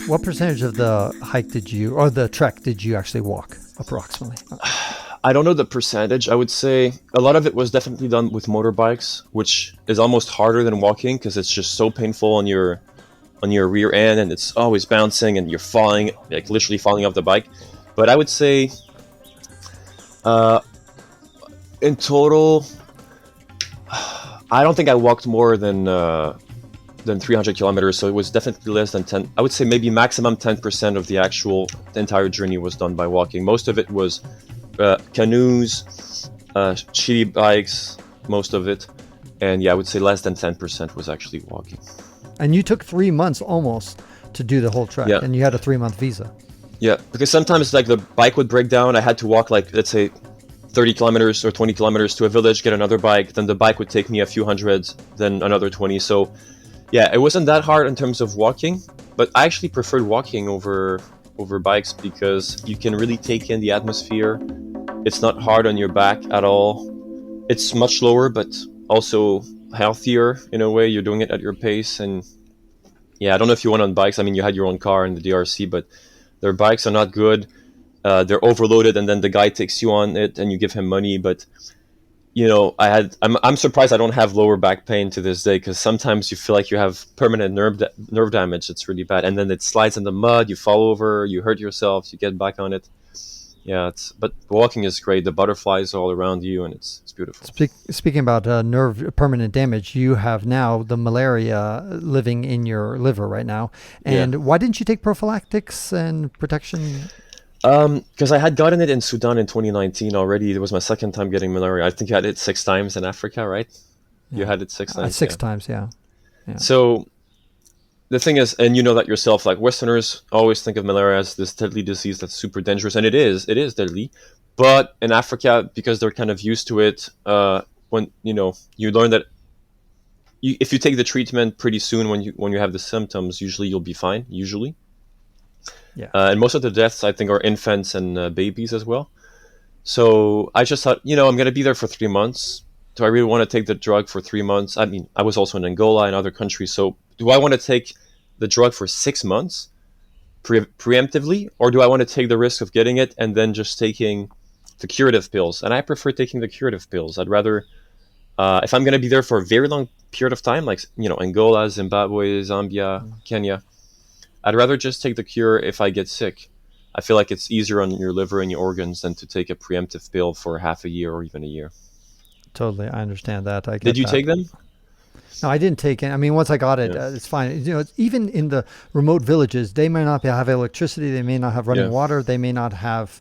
What percentage of the hike or the trek did you actually walk approximately? I don't know the percentage. I would say a lot of it was definitely done with motorbikes, which is almost harder than walking because it's just so painful on your rear end, and it's always bouncing and you're falling, like literally falling off the bike. But I would say in total, I don't think I walked more than 300 kilometers, so it was definitely less than 10. I would say maybe maximum 10% of the entire journey was done by walking. Most of it was canoes, shitty bikes, most of it. And yeah, I would say less than 10% was actually walking. And you took 3 months almost to do the whole trek, and you had a 3-month visa. Yeah, because sometimes like the bike would break down. I had to walk like, let's say 30 kilometers or 20 kilometers to a village, get another bike. Then the bike would take me a few hundreds, then another 20. So yeah, it wasn't that hard in terms of walking, but I actually preferred walking over bikes because you can really take in the atmosphere. It's not hard on your back at all. It's much slower, but also healthier in a way. You're doing it at your pace. And yeah, I don't know if you went on bikes. I mean, you had your own car in the DRC, but their bikes are not good. They're overloaded, and then the guy takes you on it and you give him money. But I'm surprised I don't have lower back pain to this day, because sometimes you feel like you have permanent nerve damage. It's really bad, and then it slides in the mud. You fall over, you hurt yourself, you get back on it. Yeah, but walking is great. The butterflies are all around you, and it's beautiful. Speaking about nerve permanent damage, you have now the malaria living in your liver right now. And why didn't you take prophylactics and protection? Because I had gotten it in Sudan in 2019 already. It was my second time getting malaria. I think you had it 6 times in Africa, right? You had it 6 times. 6 times, yeah. So the thing is, and you know that yourself, like Westerners always think of malaria as this deadly disease that's super dangerous, and it is deadly. But in Africa, because they're kind of used to it, when you learn that if you take the treatment pretty soon when you have the symptoms, usually you'll be fine. Usually. Yeah. And most of the deaths, I think, are infants and babies as well. So I just thought, I'm going to be there for 3 months. Do I really want to take the drug for 3 months? I mean, I was also in Angola and other countries. So do I want to take the drug for 6 months preemptively? Or do I want to take the risk of getting it and then just taking the curative pills? And I prefer taking the curative pills. I'd rather, if I'm going to be there for a very long period of time, like, Angola, Zimbabwe, Zambia, Kenya, I'd rather just take the cure if I get sick. I feel like it's easier on your liver and your organs than to take a preemptive pill for half a year or even a year. Totally, I understand that. Did you take them? No, I didn't take it. I mean, once I got it, it's fine. Even in the remote villages, they may not have electricity, they may not have running water, they may not have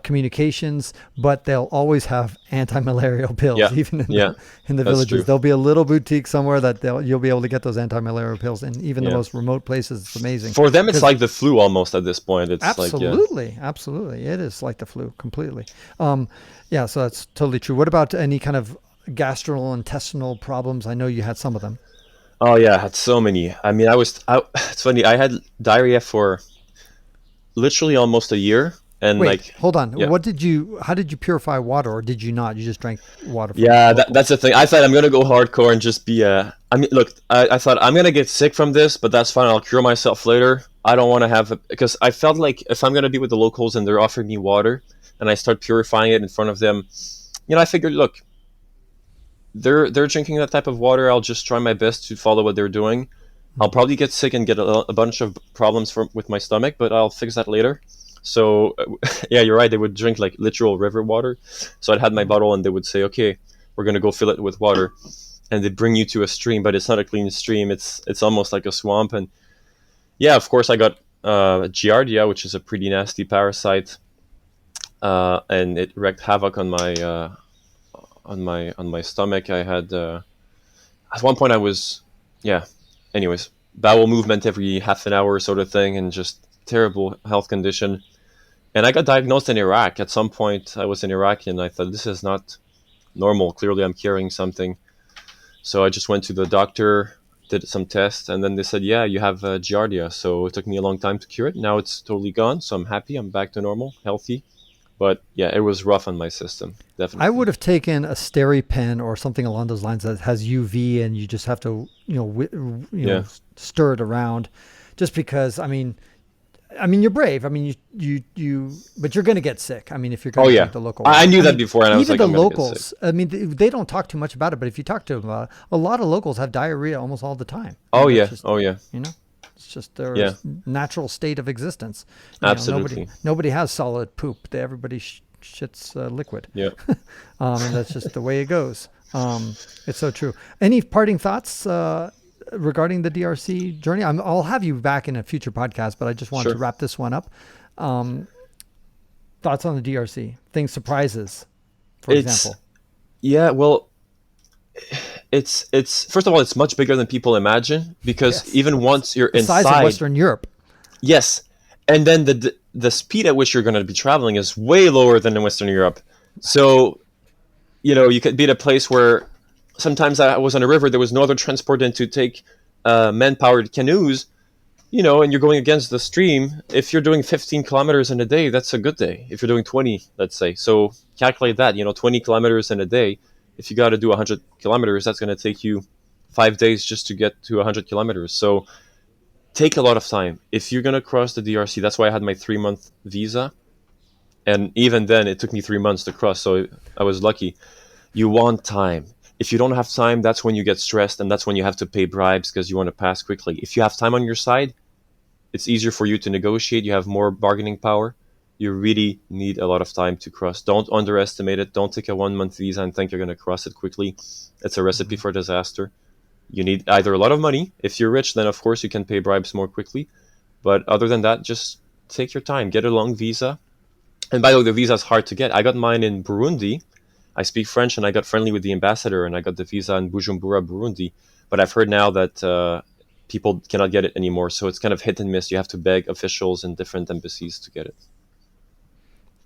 communications, but they'll always have anti-malarial pills. Even in the villages, true. There'll be a little boutique somewhere that you'll be able to get those anti-malarial pills. And even the most remote places, it's amazing. For them, it's like the flu almost at this point. It's absolutely, it is like the flu completely. So that's totally true. What about any kind of gastrointestinal problems? I know you had some of them. Oh yeah, I had so many. I mean, it's funny. I had diarrhea for literally almost a year. And wait, hold on. How did you purify water, or did you not? You just drank water? That's the thing. I thought I'm going to go hardcore and just be I thought I'm going to get sick from this, but that's fine. I'll cure myself later. I don't want to have because I felt like if I'm going to be with the locals and they're offering me water and I start purifying it in front of them, I figured, look, they're drinking that type of water. I'll just try my best to follow what they're doing. I'll probably get sick and get a bunch of problems with my stomach, but I'll fix that later. So, you're right. They would drink like literal river water. So I'd had my bottle and they would say, okay, we're going to go fill it with water. And they bring you to a stream, but it's not a clean stream. It's almost like a swamp. And of course I got Giardia, which is a pretty nasty parasite. And it wreaked havoc on my stomach. I had, at one point I was, anyways, bowel movement every half an hour sort of thing, and just terrible health condition. And I got diagnosed in Iraq. At some point, I was in Iraq, and I thought, this is not normal. Clearly, I'm carrying something. So I just went to the doctor, did some tests, and then they said, you have Giardia. So it took me a long time to cure it. Now it's totally gone, so I'm happy. I'm back to normal, healthy. But it was rough on my system, definitely. I would have taken a SteriPen or something along those lines that has UV, and you just have to, stir it around just because, I mean, you're brave. I mean, but you're going to get sick. I mean, if you're going to take the local. I knew that before, and I was like, even the locals. I mean, they don't talk too much about it, but if you talk to them, a lot of locals have diarrhea almost all the time. Oh yeah, You know, it's just their natural state of existence. Absolutely. Nobody has solid poop. Everybody shits liquid. Yeah. And that's just the way it goes. It's so true. Any parting thoughts regarding the DRC journey? I'll have you back in a future podcast, but I just want to wrap this one up. Thoughts on the DRC? Surprises, for example. Yeah, well, it's first of all, it's much bigger than people imagine, because even once you're inside, size of Western Europe. Yes, and then the speed at which you're going to be traveling is way lower than in Western Europe. So, you could be at a place where sometimes I was on a river, there was no other transport than to take man-powered canoes, and you're going against the stream. If you're doing 15 kilometers in a day, that's a good day. If you're doing 20, let's say. So calculate that, 20 kilometers in a day. If you got to do 100 kilometers, that's going to take you 5 days just to get to 100 kilometers. So take a lot of time. If you're going to cross the DRC, that's why I had my 3-month visa. And even then, it took me 3 months to cross, so I was lucky. You want time. If you don't have time, that's when you get stressed, and that's when you have to pay bribes because you want to pass quickly. If you have time on your side, it's easier for you to negotiate. You have more bargaining power. You really need a lot of time to cross. Don't underestimate it. Don't take a 1-month visa and think you're going to cross it quickly. It's a recipe for disaster. You need either a lot of money. If you're rich, then of course you can pay bribes more quickly. But other than that, just take your time. Get a long visa. And by the way, the visa is hard to get. I got mine in Burundi. I speak French, and I got friendly with the ambassador, and I got the visa in Bujumbura, Burundi. But I've heard now that people cannot get it anymore, so it's kind of hit and miss. You have to beg officials in different embassies to get it.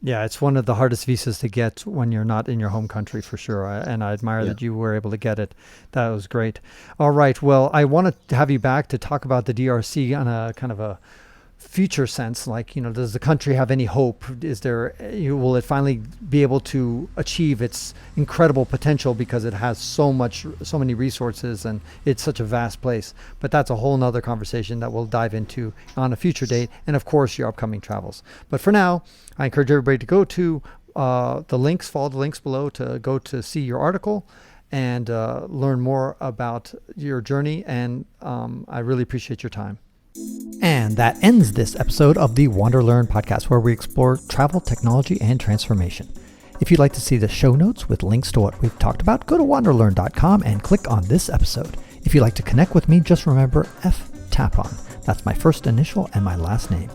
Yeah, it's one of the hardest visas to get when you're not in your home country, for sure. And I admire that you were able to get it. That was great. All right. Well, I want to have you back to talk about the DRC on a kind of a future sense. Like, does the country have any hope? Will it finally be able to achieve its incredible potential, because it has so many resources and it's such a vast place? But that's a whole nother conversation that we'll dive into on a future date, and of course your upcoming travels. But for now, I encourage everybody to go to follow the links below to go to see your article and learn more about your journey. And I really appreciate your time. And that ends this episode of the WanderLearn podcast, where we explore travel, technology, and transformation. If you'd like to see the show notes with links to what we've talked about, go to WanderLearn.com and click on this episode. If you'd like to connect with me, just remember Tapon. That's my first initial and my last name.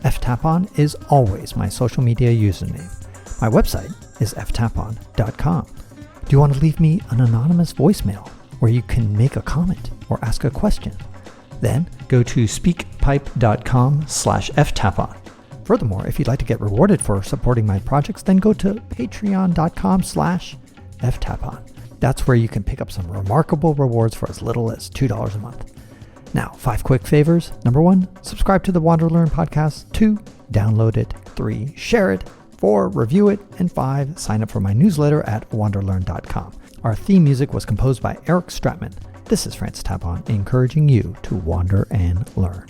Tapon is always my social media username. My website is ftapon.com. Do you want to leave me an anonymous voicemail where you can make a comment or ask a question? Then go to speakpipe.com/ftapon. Furthermore, if you'd like to get rewarded for supporting my projects, then go to patreon.com/ftapon. That's where you can pick up some remarkable rewards for as little as $2 a month. Now, 5 quick favors. Number 1, subscribe to the WanderLearn podcast. 2, download it. 3, share it. 4, review it. And 5, sign up for my newsletter at wanderlearn.com. Our theme music was composed by Eric Stratman. This is Francis Tapon, encouraging you to wander and learn.